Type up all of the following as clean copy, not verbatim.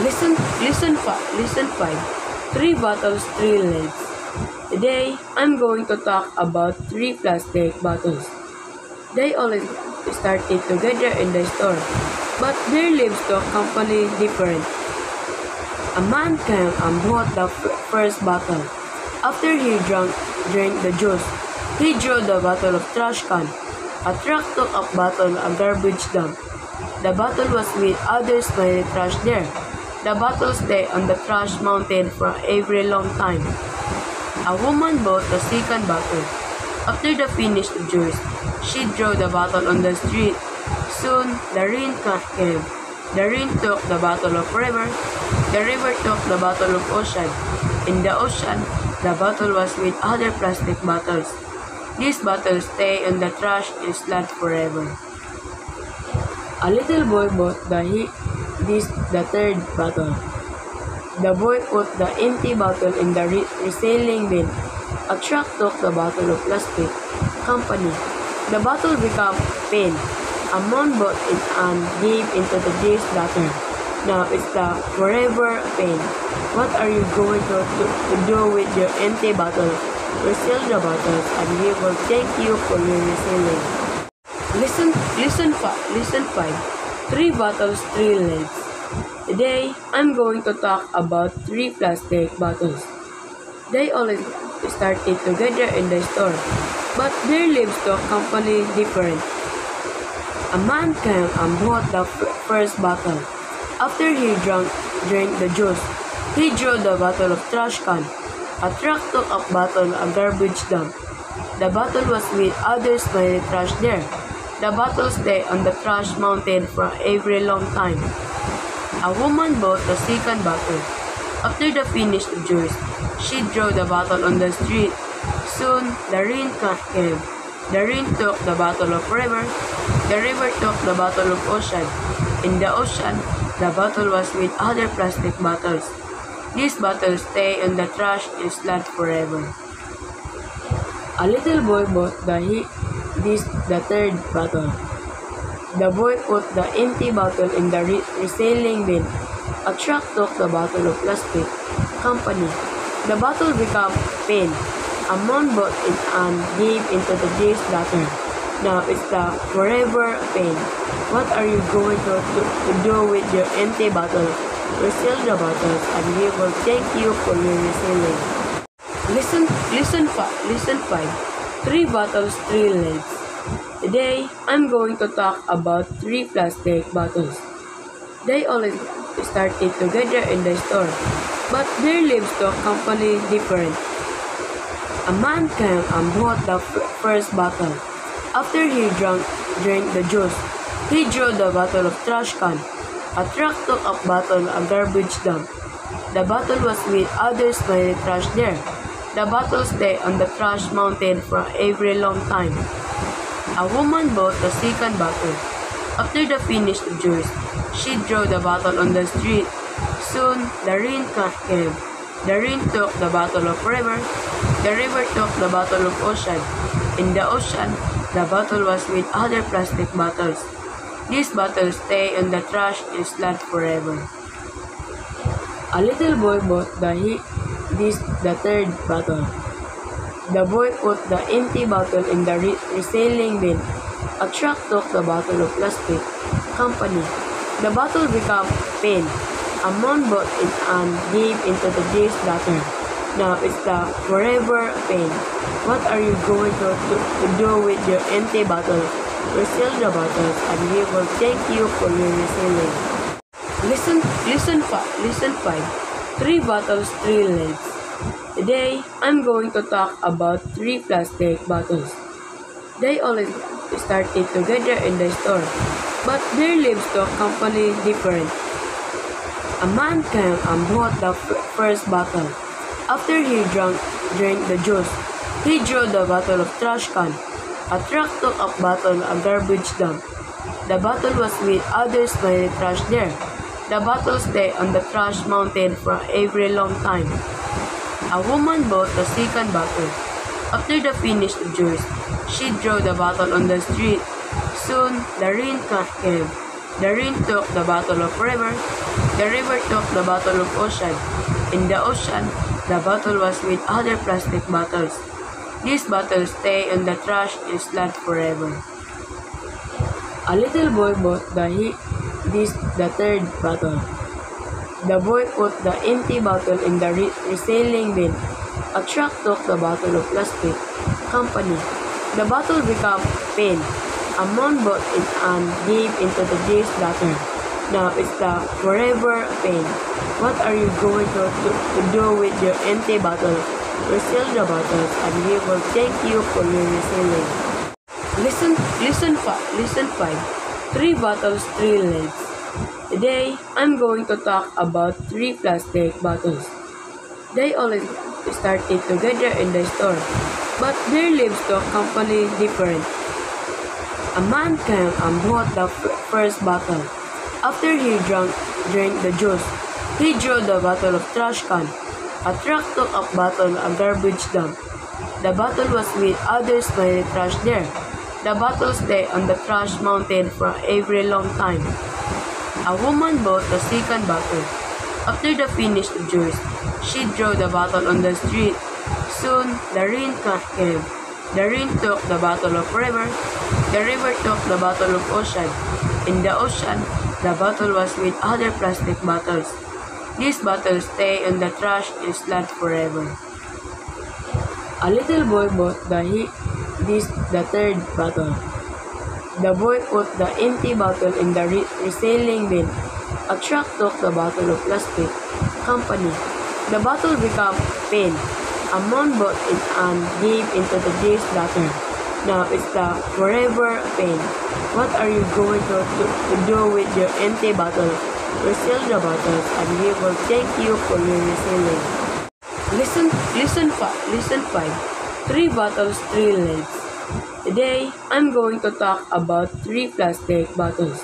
Listen 5. Three bottles, three legs. Today, I'm going to talk about three plastic bottles. They all started together in the store, but their lives took completely different. A man came and bought the first bottle. After he drank the juice, he threw the bottle of trash can. A truck took up bottle a garbage dump. The bottle was with others by the trash there. The bottle stayed on the trash mountain for a very long time. A woman bought the second bottle. After the finished juice, she threw the bottle on the street. Soon, the rain came. The rain took the bottle of river. The river took the bottle of ocean. In the ocean, the bottle was with other plastic bottles. These bottles stay on the trash and slide forever. A little boy bought the third bottle. The boy put the empty bottle in the reselling bin. A truck took the bottle of plastic company. The bottle became pain. A man bought it and gave into the J's daughter. Now it's the forever pain. What are you going to do with your empty bottle? Resell the bottles and we will thank you for your reselling. Listen 5. Three bottles, three legs. Today, I'm going to talk about three plastic bottles. They all started together in the store, but their lives took completely different. A man came and bought the first bottle. After he drank the juice, he threw the bottle of trash can. A truck took up bottle a garbage dump. The bottle was with others by the trash there. The bottle stayed on the trash mountain for a very long time. A woman bought the second bottle. After the finished juice, she threw the bottle on the street. Soon, the rain came. The rain took the bottle of river. The river took the bottle of ocean. In the ocean, the bottle was with other plastic bottles. These bottles stay on the trash and slide forever. A little boy bought the third bottle. The boy put the empty bottle in the reselling bin. A truck took the bottle of plastic company. The bottle became pain. A man bought it and gave into the J's daughter. Now it's the forever pain. What are you going to do with your empty bottle? Resell the bottles and we will thank you for your reselling. Listen 5. Three bottles, three legs. Today, I'm going to talk about three plastic bottles. They all started together in the store, but their lives took completely different. A man came and bought the first bottle. After he drank the juice, he threw the bottle of trash can. A truck took up bottle a garbage dump. The bottle was with others by the trash there. The bottle stayed on the trash mountain for a very long time. A woman bought the second bottle. After the finished juice, she threw the bottle on the street. Soon, the rain came. The rain took the bottle of river. The river took the bottle of ocean. In the ocean, the bottle was with other plastic bottles. These bottles stay on the trash and slide forever. A little boy bought the third bottle. The boy put the empty bottle in the reselling bin. A truck took the bottle of plastic company. The bottle became pain. A man bought it and gave into the J's daughter. Now it's the forever pain. What are you going to do with your empty bottle? Resell the bottles and we will thank you for your reselling. Listen 5. Three bottles, three legs. Today, I'm going to talk about three plastic bottles. They all started together in the store, but their lives took completely different. A man came and bought the first bottle. After he drank the juice, he threw the bottle of trash can. A truck took up bottle a garbage dump. The bottle was with others by the trash there. The bottle stayed on the trash mountain for a very long time. A woman bought the second bottle. After the finished juice, she threw the bottle on the street. Soon, the rain came. The rain took the bottle of river. The river took the bottle of ocean. In the ocean, the bottle was with other plastic bottles. These bottles stay on the trash island forever. A little boy bought the third bottle. The boy put the empty bottle in the reselling bin. A truck took the bottle of plastic. Company. The bottle became pain. A man bought it and gave into the J's daughter. Now it's the forever pain. What are you going to do with your empty bottle? Resell the bottles and we will thank you for your reselling. Listen 5. 3 bottles, 3 legs. Today, I'm going to talk about 3 plastic bottles. They always started together in the store, but their lives took completely different. A man came and bought the first bottle. After he drank the juice, he threw the bottle of trash can. A truck took a bottle of garbage dump. The bottle was with other smelly trash there. The bottle stayed on the trash mountain for a very long time. A woman bought the second bottle. After the finished juice, she threw the bottle on the street. Soon, the rain came. The rain took the bottle of river. The river took the bottle of ocean. In the ocean, the bottle was with other plastic bottles. These bottles stay on the trash island forever. A little boy bought the third bottle. The boy put the empty bottle in the reselling bin. A truck took the bottle of plastic. Company. The bottle became pain. A man bought it and gave into the J's daughter. Now it's the forever pain. What are you going to do with your empty bottle? Resell the bottles and we will thank you for your reselling. Listen 5. 3 bottles, 3 legs. Today, I'm going to talk about 3 plastic bottles.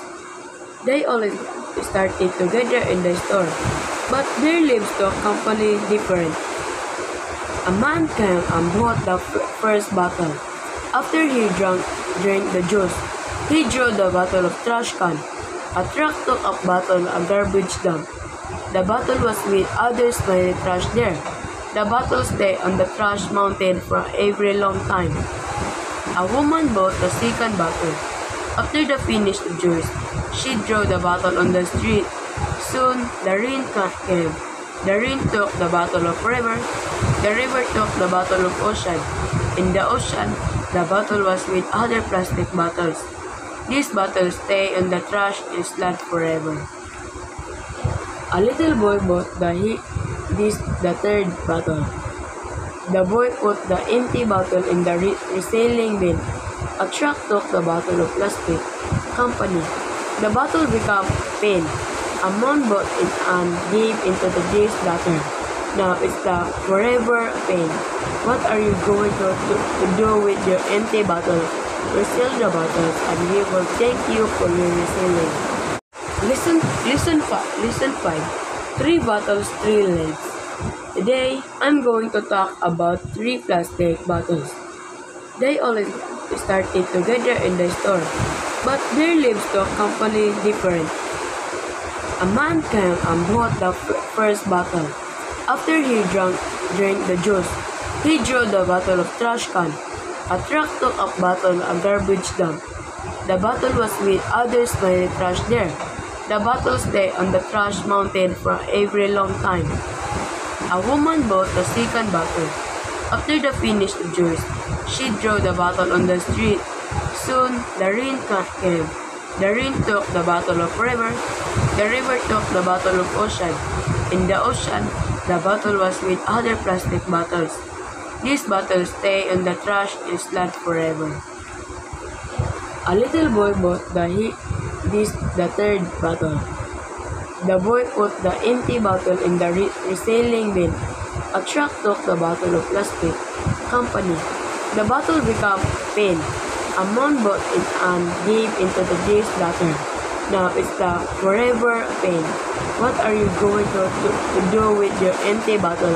They always started together in the store, but their lives took completely different. A man came and bought the first bottle. After he drank the juice, he threw the bottle of trash can. A truck took a bottle of garbage dump. The bottle was with other smelly trash there. The bottle stayed on the trash mountain for a very long time. A woman bought the second bottle. After the finished juice, she threw the bottle on the street. Soon, the rain came. The rain took the bottle of river. The river took the bottle of ocean. In the ocean, the bottle was with other plastic bottles. These bottles stay on the trash island forever. A little boy bought the third bottle. The boy put the empty bottle in the reselling bin. A truck took the bottle of plastic. Company. The bottle became pain. A man bought it and gave into the J's daughter. Now it's the forever pain. What are you going to do with your empty bottle? Resell the bottles and we will thank you for your reselling. Listen 5. 3 bottles, 3 legs. Today, I'm going to talk about 3 plastic bottles. They always started together in the store, but their lives took completely different. A man came and bought the first bottle. After he drank the juice, he threw the bottle of trash can. A truck took a bottle of garbage dump. The bottle was with other smelly trash there. The bottle stayed on the trash mountain for a very long time. A woman bought the second bottle. After the finished juice, she threw the bottle on the street. Soon, the rain came. The rain took the bottle of river. The river took the bottle of ocean. In the ocean, the bottle was with other plastic bottles. These bottles stay on the trash island forever. A little boy bought the third bottle. The boy put the empty bottle in the reselling bin. A truck took the bottle of plastic. Company. The bottle became pain. A man bought it and gave into the J's daughter. Now it's the forever pain. What are you going to do with your empty bottle?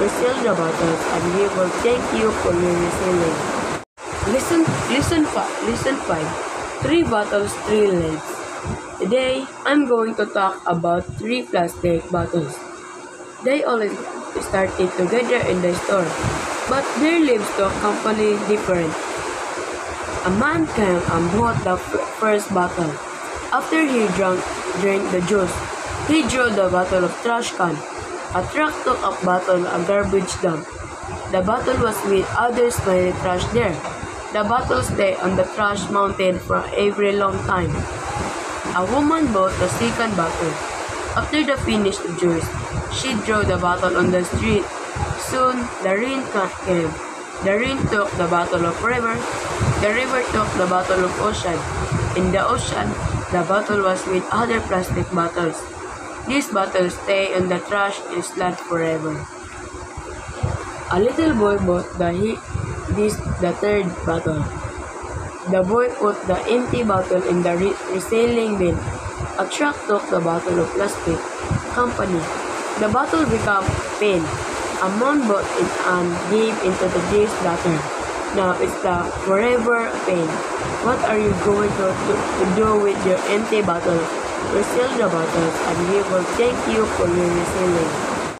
Resell the bottles and we will thank you for your reselling. Listen 5. 3 bottles, 3 legs. Today, I'm going to talk about three plastic bottles. They always started together in the store, but their lives look completely different. A man came and bought the first bottle. After he drank the juice, he drew the bottle of trash can. A truck took a bottle of garbage dump. The bottle was with other smelly trash there. The bottle stayed on the trash mountain for a very long time. A woman bought the second bottle. After the finished juice, she threw the bottle on the street. Soon, the rain came. The rain took the bottle of river. The river took the bottle of ocean. In the ocean, the bottle was with other plastic bottles. These bottles stay in the trash instead forever. A little boy bought the third bottle. The boy put the empty bottle in the reselling bin. A truck took the bottle of plastic company. The bottle became pain. A man bought it and gave into the this bottle. Now it's the forever pain. What are you going to do with your empty bottle? Refill the bottles and we will thank you for your reselling.